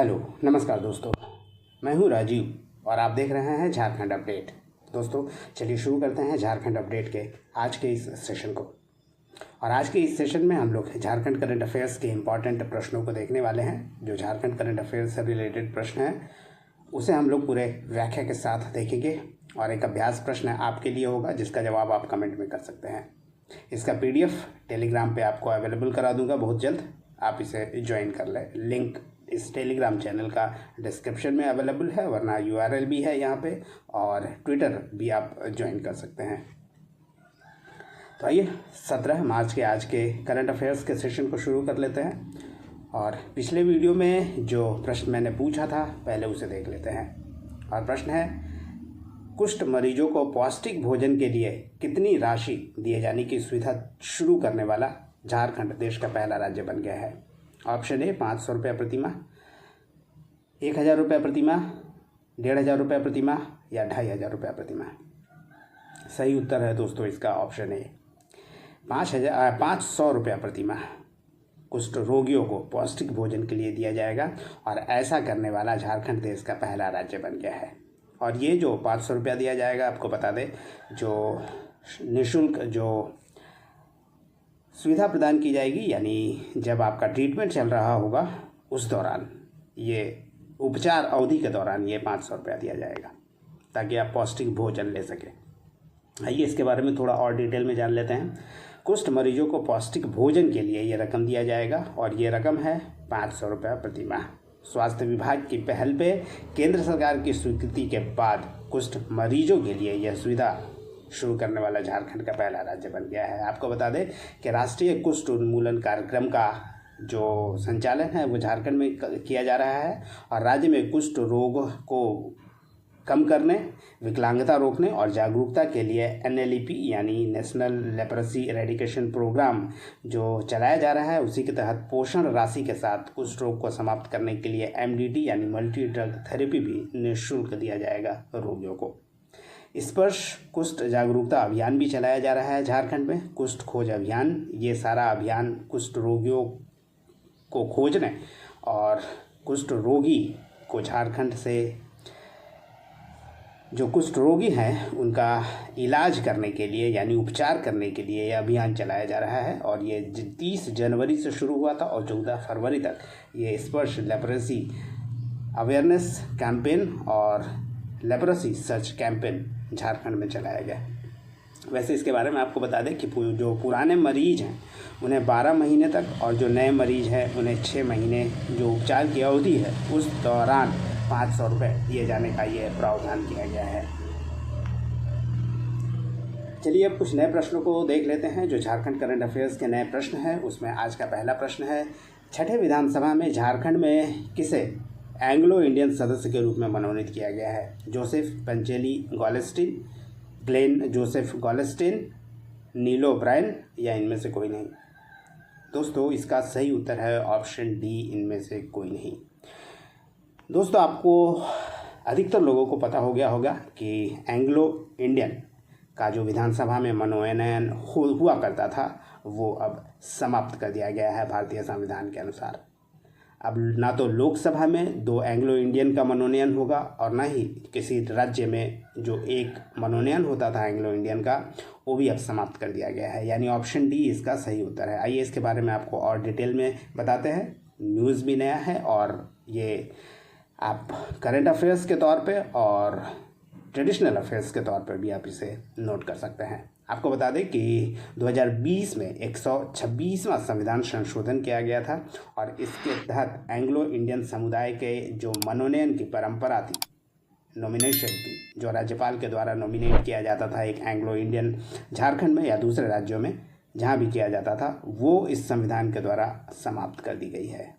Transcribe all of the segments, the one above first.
Hello नमस्कार दोस्तों, मैं हूं राजीव और आप देख रहे हैं झारखंड अपडेट। दोस्तों चलिए शुरू करते हैं झारखंड अपडेट के आज के इस सेशन को। और आज के इस सेशन में हम लोग झारखंड करंट अफेयर्स के इम्पॉर्टेंट प्रश्नों को देखने वाले हैं। जो झारखंड करंट अफेयर्स से रिलेटेड प्रश्न हैं उसे हम लोग पूरे व्याख्या के साथ देखेंगे और एक अभ्यास प्रश्न आपके लिए होगा जिसका जवाब आप कमेंट में कर सकते हैं। इसका PDF टेलीग्राम पे आपको अवेलेबल करा दूंगा बहुत जल्द, आप इसे ज्वाइन कर लें। लिंक इस टेलीग्राम चैनल का डिस्क्रिप्शन में अवेलेबल है, वरना URL भी है यहाँ पे, और ट्विटर भी आप ज्वाइन कर सकते हैं। तो आइए 17 मार्च के आज के करंट अफेयर्स के सेशन को शुरू कर लेते हैं। और पिछले वीडियो में जो प्रश्न मैंने पूछा था पहले उसे देख लेते हैं। और प्रश्न है, कुष्ठ मरीजों को पौष्टिक भोजन के लिए कितनी राशि दिए जाने की सुविधा शुरू करने वाला झारखंड देश का पहला राज्य बन गया है। ऑप्शन ए 500 रुपये प्रतिमाह, 1000 रुपये प्रतिमाह, 1500 रुपये प्रतिमाह या 2500 रुपये प्रतिमाह। सही उत्तर है दोस्तों इसका ऑप्शन ए 500 रुपये प्रतिमाह कुष्ठ रोगियों को पौष्टिक भोजन के लिए दिया जाएगा। और ऐसा करने वाला झारखंड देश का पहला राज्य बन गया है। और ये जो 500 रुपया दिया जाएगा, आपको बता दें, जो निःशुल्क जो सुविधा प्रदान की जाएगी, यानी जब आपका ट्रीटमेंट चल रहा होगा उस दौरान, ये उपचार अवधि के दौरान ये 500 रुपया दिया जाएगा ताकि आप पौष्टिक भोजन ले सकें। आइए इसके बारे में थोड़ा और डिटेल में जान लेते हैं। कुष्ठ मरीजों को पौष्टिक भोजन के लिए ये रकम दिया जाएगा और ये रकम है 500 रुपया प्रतिमाह। स्वास्थ्य विभाग की पहल पे केंद्र सरकार की स्वीकृति के बाद कुष्ठ मरीजों के लिए यह सुविधा शुरू करने वाला झारखंड का पहला राज्य बन गया है। आपको बता दें कि राष्ट्रीय कुष्ठ उन्मूलन कार्यक्रम का जो संचालन है वो झारखंड में किया जा रहा है। और राज्य में कुष्ठ रोग को कम करने, विकलांगता रोकने और जागरूकता के लिए NLEP यानी नेशनल लेप्रोसी इरेडिकेशन प्रोग्राम जो चलाया जा रहा है, उसी के तहत पोषण राशि के साथ कुष्ठ रोग को समाप्त करने के लिए MDT यानी मल्टी ड्रग थेरेपी भी निःशुल्क दिया जाएगा रोगियों को। स्पर्श कुष्ठ जागरूकता अभियान भी चलाया जा रहा है झारखंड में। कुष्ठ खोज अभियान, ये सारा अभियान कुष्ठ रोगियों को खोजने और कुष्ठ रोगी को झारखंड से जो कुष्ठ रोगी हैं उनका इलाज करने के लिए यानी उपचार करने के लिए यह अभियान चलाया जा रहा है। और ये 30 जनवरी से शुरू हुआ था और 14 फरवरी तक ये स्पर्श लेप्रोसी अवेयरनेस कैंपेन और लेप्रोसी सर्च कैंपेन झारखंड में चलाया गया। वैसे इसके बारे में आपको बता दें कि जो पुराने मरीज हैं उन्हें 12 महीने तक और जो नए मरीज हैं उन्हें 6 महीने जो उपचार की अवधि है उस दौरान 500 रुपये दिए जाने का ये प्रावधान किया गया है। चलिए अब कुछ नए प्रश्नों को देख लेते हैं जो झारखंड करंट अफेयर्स के नए प्रश्न हैं। उसमें आज का पहला प्रश्न है, छठे विधानसभा में झारखंड में किसे एंग्लो इंडियन सदस्य के रूप में मनोनीत किया गया है। जोसेफ पंचेली गॉलेस्टीन, ग्लेन जोसेफ गॉलेस्टीन, नीलो ब्रायन या इनमें से कोई नहीं। दोस्तों इसका सही उत्तर है ऑप्शन डी, इनमें से कोई नहीं। दोस्तों आपको अधिकतर लोगों को पता हो गया होगा कि एंग्लो इंडियन का जो विधानसभा में मनोनयन हुआ करता था वो अब समाप्त कर दिया गया है भारतीय संविधान के अनुसार। अब ना तो लोकसभा में 2 एंग्लो इंडियन का मनोनयन होगा और ना ही किसी राज्य में जो एक मनोनयन होता था एंग्लो इंडियन का वो भी अब समाप्त कर दिया गया है, यानी ऑप्शन डी इसका सही उत्तर है। आइए इसके बारे में आपको और डिटेल में बताते हैं। न्यूज़ भी नया है और ये आप करंट अफेयर्स के तौर पे और ट्रेडिशनल अफेयर्स के तौर पर भी आप इसे नोट कर सकते हैं। आपको बता दें कि 2020 में 126वां संविधान संशोधन किया गया था और इसके तहत एंग्लो इंडियन समुदाय के जो मनोनयन की परंपरा थी, नॉमिनेशन थी, जो राज्यपाल के द्वारा नॉमिनेट किया जाता था एक एंग्लो इंडियन झारखंड में या दूसरे राज्यों में जहां भी किया जाता था, वो इस संविधान के द्वारा समाप्त कर दी गई है।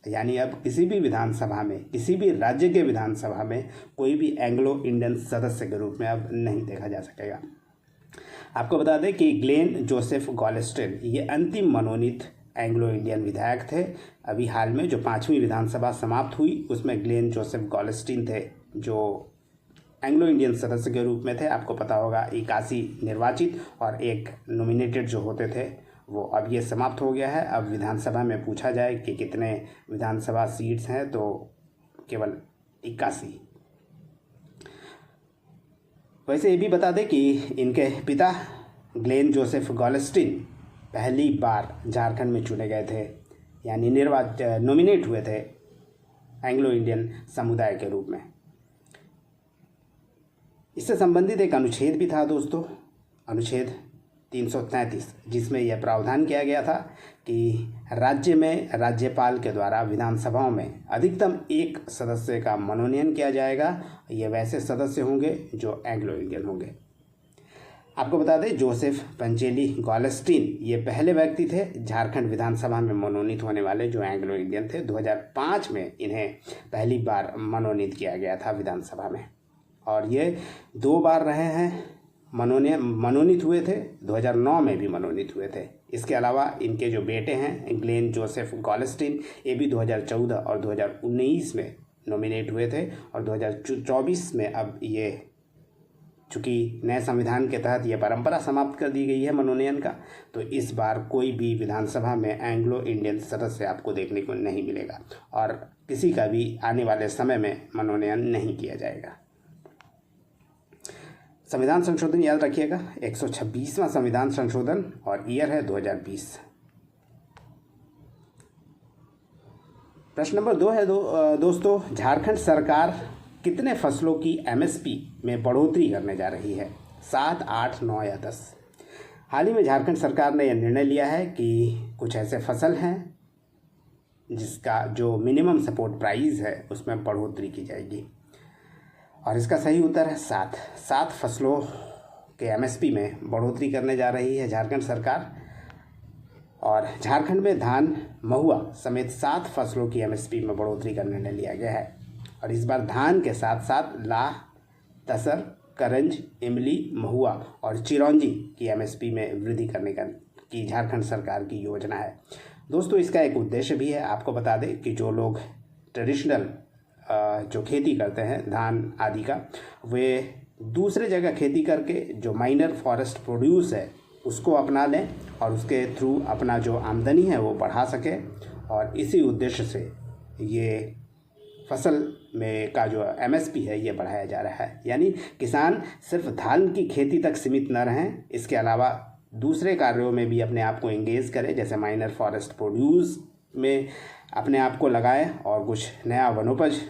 यानी अब किसी भी विधानसभा में, किसी भी राज्य के विधानसभा में कोई भी एंग्लो इंडियन सदस्य के रूप में अब नहीं देखा जा सकेगा। आपको बता दें कि ग्लेन जोसेफ गॉलेस्टीन ये अंतिम मनोनीत एंग्लो इंडियन विधायक थे। अभी हाल में जो 5वीं विधानसभा समाप्त हुई उसमें ग्लेन जोसेफ गॉलेस्टीन थे जो एंग्लो इंडियन सदस्य के रूप में थे। आपको पता होगा 81 निर्वाचित और 1 नॉमिनेटेड जो होते थे वो अब ये समाप्त हो गया है। अब विधानसभा में पूछा जाए कि कितने विधानसभा सीट्स हैं तो केवल 81। वैसे ये भी बता दें कि इनके पिता ग्लेन जोसेफ गॉलस्टीन पहली बार झारखंड में चुने गए थे, यानी नॉमिनेट हुए थे एंग्लो इंडियन समुदाय के रूप में। इससे संबंधित एक अनुच्छेद भी था दोस्तों, अनुच्छेद 333, जिसमें यह प्रावधान किया गया था कि राज्य में राज्यपाल के द्वारा विधानसभाओं में अधिकतम एक सदस्य का मनोनयन किया जाएगा। ये वैसे सदस्य होंगे जो एंग्लो इंडियन होंगे। आपको बता दें, जोसेफ पंचेली गॉलस्टीन ये पहले व्यक्ति थे झारखंड विधानसभा में मनोनीत होने वाले जो एंग्लो इंडियन थे। 2005 में इन्हें पहली बार मनोनीत किया गया था विधानसभा में, और ये 2 बार रहे हैं मनोनीत हुए थे। 2009 में भी मनोनीत हुए थे। इसके अलावा इनके जो बेटे हैं ग्लेन जोसेफ गॉलस्टीन, ये भी 2014 और 2019 में नॉमिनेट हुए थे, और 2024 में अब ये, चूँकि नए संविधान के तहत ये परंपरा समाप्त कर दी गई है मनोनयन का, तो इस बार कोई भी विधानसभा में एंग्लो इंडियन सदस्य आपको देखने को नहीं मिलेगा, और किसी का भी आने वाले समय में मनोनयन नहीं किया जाएगा। संविधान संशोधन याद रखिएगा, 126वां संविधान संशोधन, और ईयर है 2020। प्रश्न नंबर 2 है दोस्तों, झारखंड सरकार कितने फसलों की एमएसपी में बढ़ोतरी करने जा रही है? 7, 8, 9 या 10? हाल ही में झारखंड सरकार ने यह निर्णय लिया है कि कुछ ऐसे फसल हैं जिसका जो मिनिमम सपोर्ट प्राइस है उसमें बढ़ोतरी की जाएगी, और इसका सही उत्तर है 7 फसलों के एमएसपी में बढ़ोतरी करने जा रही है झारखंड सरकार। और झारखंड में धान, महुआ समेत 7 फसलों की एमएसपी में बढ़ोतरी का निर्णय लिया गया है, और इस बार धान के साथ साथ लाह, तसर, करंज, इमली, महुआ और चिरौंजी की एमएसपी में वृद्धि करने की झारखंड सरकार की योजना है। दोस्तों, इसका एक उद्देश्य भी है। आपको बता दें कि जो लोग ट्रेडिशनल जो खेती करते हैं धान आदि का, वे दूसरे जगह खेती करके जो माइनर फॉरेस्ट प्रोड्यूस है उसको अपना लें और उसके थ्रू अपना जो आमदनी है वो बढ़ा सकें, और इसी उद्देश्य से ये फसल में का जो एमएसपी है ये बढ़ाया जा रहा है। यानी किसान सिर्फ धान की खेती तक सीमित न रहें, इसके अलावा दूसरे कार्यों में भी अपने आप को एंगेज करें, जैसे माइनर फॉरेस्ट प्रोड्यूस में अपने आप को लगाएं और कुछ नया वनोपज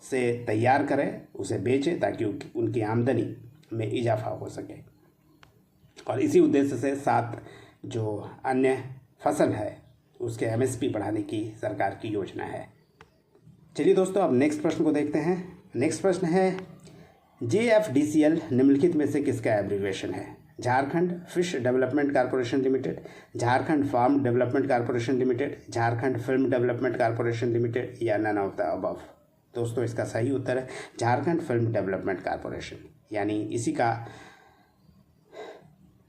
से तैयार करें, उसे बेचें ताकि उनकी आमदनी में इजाफा हो सके। और इसी उद्देश्य से 7 जो अन्य फसल है उसके एमएसपी बढ़ाने की सरकार की योजना है। चलिए दोस्तों, अब नेक्स्ट प्रश्न को देखते हैं। नेक्स्ट प्रश्न है, JFDCL निम्नलिखित में से किसका एब्रीविएशन है? Jharkhand fish development corporation limited, Jharkhand farm development corporation limited, Jharkhand film development corporation limited, या नन ऑफ द अबव? दोस्तों, इसका सही उत्तर है झारखंड फिल्म डेवलपमेंट कॉर्पोरेशन, यानी इसी का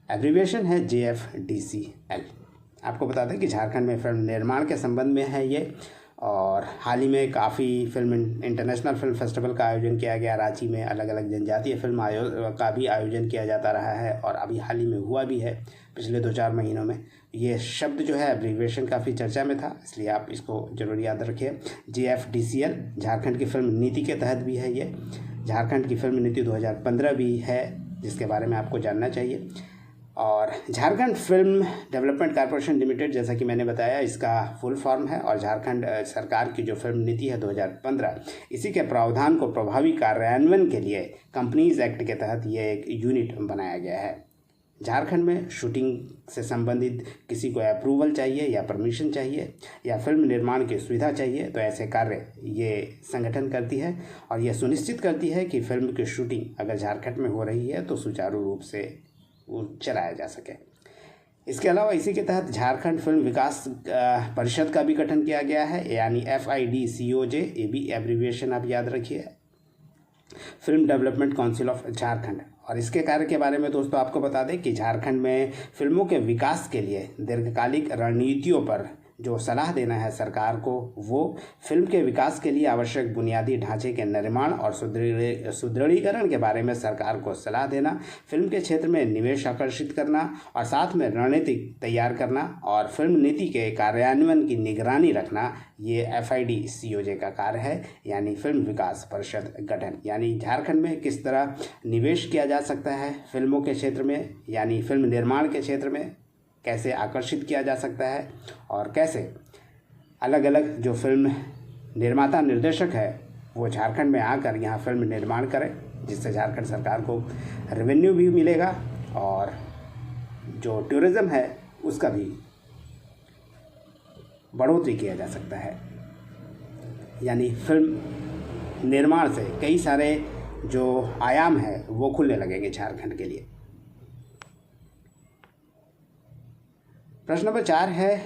एब्रीविएशन है JFDCL। आपको बता दें कि झारखंड में फिल्म निर्माण के संबंध में है ये, और हाल ही में काफ़ी इंटरनेशनल फिल्म फेस्टिवल का आयोजन किया गया। रांची में अलग अलग जनजातीय फिल्म का भी आयोजन किया जाता रहा है, और अभी हाल ही में हुआ भी है पिछले 2-4 महीनों में। ये शब्द जो है एब्रीविएशन काफ़ी चर्चा में था, इसलिए आप इसको जरूर याद रखिए। JFDCL झारखंड की फिल्म नीति के तहत भी है ये। झारखंड की फिल्म नीति 2015 भी है, जिसके बारे में आपको जानना चाहिए। और Jharkhand film development corporation limited, जैसा कि मैंने बताया, इसका फुल फॉर्म है, और झारखंड सरकार की जो फिल्म नीति है 2015, इसी के प्रावधान को प्रभावी कार्यान्वयन के लिए कंपनीज एक्ट के तहत ये एक यूनिट बनाया गया है। झारखंड में शूटिंग से संबंधित किसी को अप्रूवल चाहिए या परमिशन चाहिए या फिल्म निर्माण की सुविधा चाहिए, तो ऐसे कार्य ये संगठन करती है, और यह सुनिश्चित करती है कि फिल्म की शूटिंग अगर झारखंड में हो रही है तो सुचारू रूप से वो चलाया जा सके। इसके अलावा इसी के तहत झारखंड फिल्म विकास परिषद का भी गठन किया गया है, यानी FIDCOJ, ये भी एब्रीविएशन आप याद रखिए, film development council of Jharkhand. और इसके कार्य के बारे में दोस्तों आपको बता दें कि झारखंड में फिल्मों के विकास के लिए दीर्घकालिक रणनीतियों पर जो सलाह देना है सरकार को वो फिल्म के विकास के लिए आवश्यक बुनियादी ढांचे के निर्माण और सुदृढ़ीकरण के बारे में सरकार को सलाह देना, फिल्म के क्षेत्र में निवेश आकर्षित करना और साथ में रणनीति तैयार करना और फिल्म नीति के कार्यान्वयन की निगरानी रखना, ये FIDCOJ का कार्य है, यानी फिल्म विकास परिषद गठन। यानी झारखंड में किस तरह निवेश किया जा सकता है फिल्मों के क्षेत्र में, यानी फिल्म निर्माण के क्षेत्र में कैसे आकर्षित किया जा सकता है और कैसे अलग अलग जो फिल्म निर्माता निर्देशक है वो झारखंड में आकर यहाँ फिल्म निर्माण करें, जिससे झारखंड सरकार को रेवेन्यू भी मिलेगा और जो टूरिज़्म है उसका भी बढ़ोतरी किया जा सकता है। यानी फिल्म निर्माण से कई सारे जो आयाम है वो खुलने लगेंगे झारखंड के लिए। प्रश्न नंबर 4 है,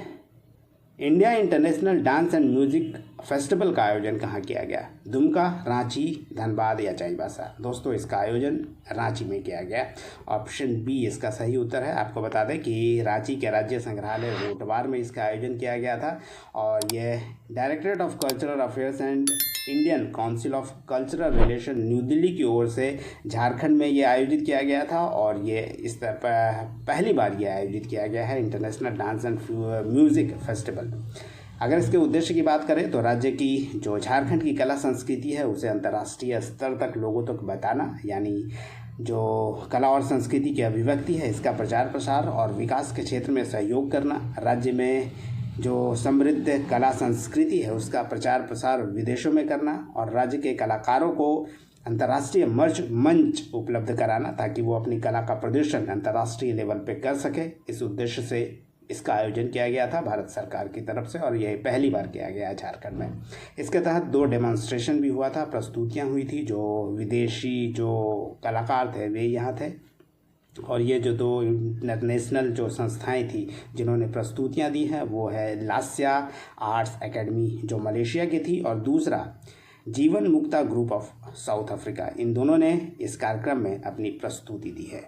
India international dance and music festival का आयोजन कहाँ किया गया? दुमका, रांची, धनबाद या चाईबासा? दोस्तों इसका आयोजन रांची में किया गया। ऑप्शन बी इसका सही उत्तर है। आपको बता दें कि रांची के राज्य संग्रहालय रोटवार में इसका आयोजन किया गया था और यह directorate of cultural affairs and Indian council of cultural relation new Delhi की ओर से झारखंड में ये आयोजित किया गया था और ये इस पहली बार ये आयोजित किया गया है international dance and music festival. अगर इसके उद्देश्य की बात करें तो राज्य की जो झारखंड की कला संस्कृति है उसे अंतर्राष्ट्रीय स्तर तक लोगों तक बताना, यानी जो कला और संस्कृति की अभिव्यक्ति है इसका प्रचार प्रसार और विकास के क्षेत्र में सहयोग करना, राज्य में जो समृद्ध कला संस्कृति है उसका प्रचार प्रसार विदेशों में करना और राज्य के कलाकारों को अंतर्राष्ट्रीय मंच उपलब्ध कराना ताकि वो अपनी कला का प्रदर्शन अंतर्राष्ट्रीय लेवल पे कर सके। इस उद्देश्य से इसका आयोजन किया गया था भारत सरकार की तरफ से और यह पहली बार किया गया है झारखंड में। इसके तहत 2 डेमोन्स्ट्रेशन भी हुआ था, प्रस्तुतियाँ हुई थी, जो विदेशी जो कलाकार थे वे यहाँ थे और ये जो 2 इंटरनेशनल जो संस्थाएं थी जिन्होंने प्रस्तुतियां दी हैं वो है लास्या आर्ट्स एकेडमी जो मलेशिया की थी और दूसरा जीवन मुक्ता ग्रुप ऑफ साउथ अफ्रीका। इन दोनों ने इस कार्यक्रम में अपनी प्रस्तुति दी है।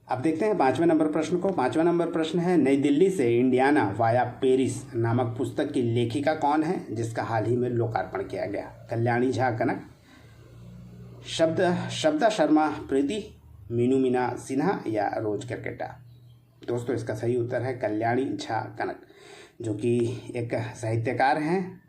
अब देखते हैं 5वें नंबर प्रश्न को। 5वां नंबर प्रश्न है, नई दिल्ली से इंडियाना वाया पेरिस नामक पुस्तक की लेखिका कौन है जिसका हाल ही में लोकार्पण किया गया? कल्याणी झा कनक, शब्दा शर्मा प्रीति, मीनू मीना सिन्हा या रोज करकेटा? दोस्तों इसका सही उत्तर है कल्याणी झा कनक, जो कि एक साहित्यकार हैं।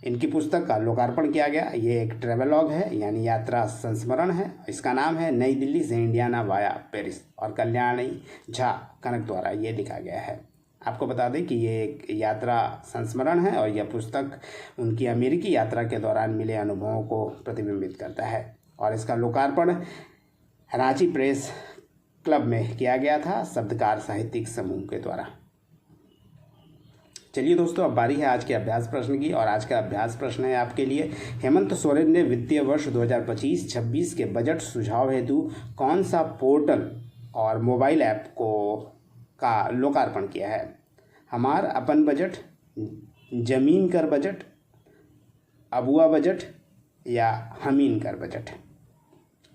इनकी पुस्तक का लोकार्पण किया गया। ये एक ट्रेवलॉग है यानी यात्रा संस्मरण है। इसका नाम है नई दिल्ली से इंडियाना वाया पेरिस और कल्याणी झा कनक द्वारा ये लिखा गया है। आपको बता दें कि ये एक यात्रा संस्मरण है और यह पुस्तक उनकी अमेरिकी यात्रा के दौरान मिले अनुभवों को प्रतिबिंबित करता है और इसका लोकार्पण रांची प्रेस क्लब में किया गया था शब्दकार साहित्यिक समूह के द्वारा। चलिए दोस्तों, अब बारी है आज के अभ्यास प्रश्न की और आज का अभ्यास प्रश्न है आपके लिए, हेमंत सोरेन ने वित्तीय वर्ष 2025-26 के बजट सुझाव हेतु कौन सा पोर्टल और मोबाइल ऐप का लोकार्पण किया है? हमार अपन बजट, जमीन कर बजट, अबुआ बजट या हमीन कर बजट?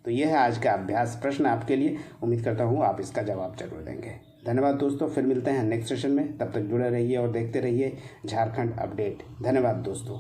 तो यह है आज का अभ्यास प्रश्न आपके लिए। उम्मीद करता हूँ आप इसका जवाब जरूर देंगे। धन्यवाद दोस्तों, फिर मिलते हैं नेक्स्ट सेशन में। तब तक जुड़े रहिए और देखते रहिए झारखंड अपडेट। धन्यवाद दोस्तों।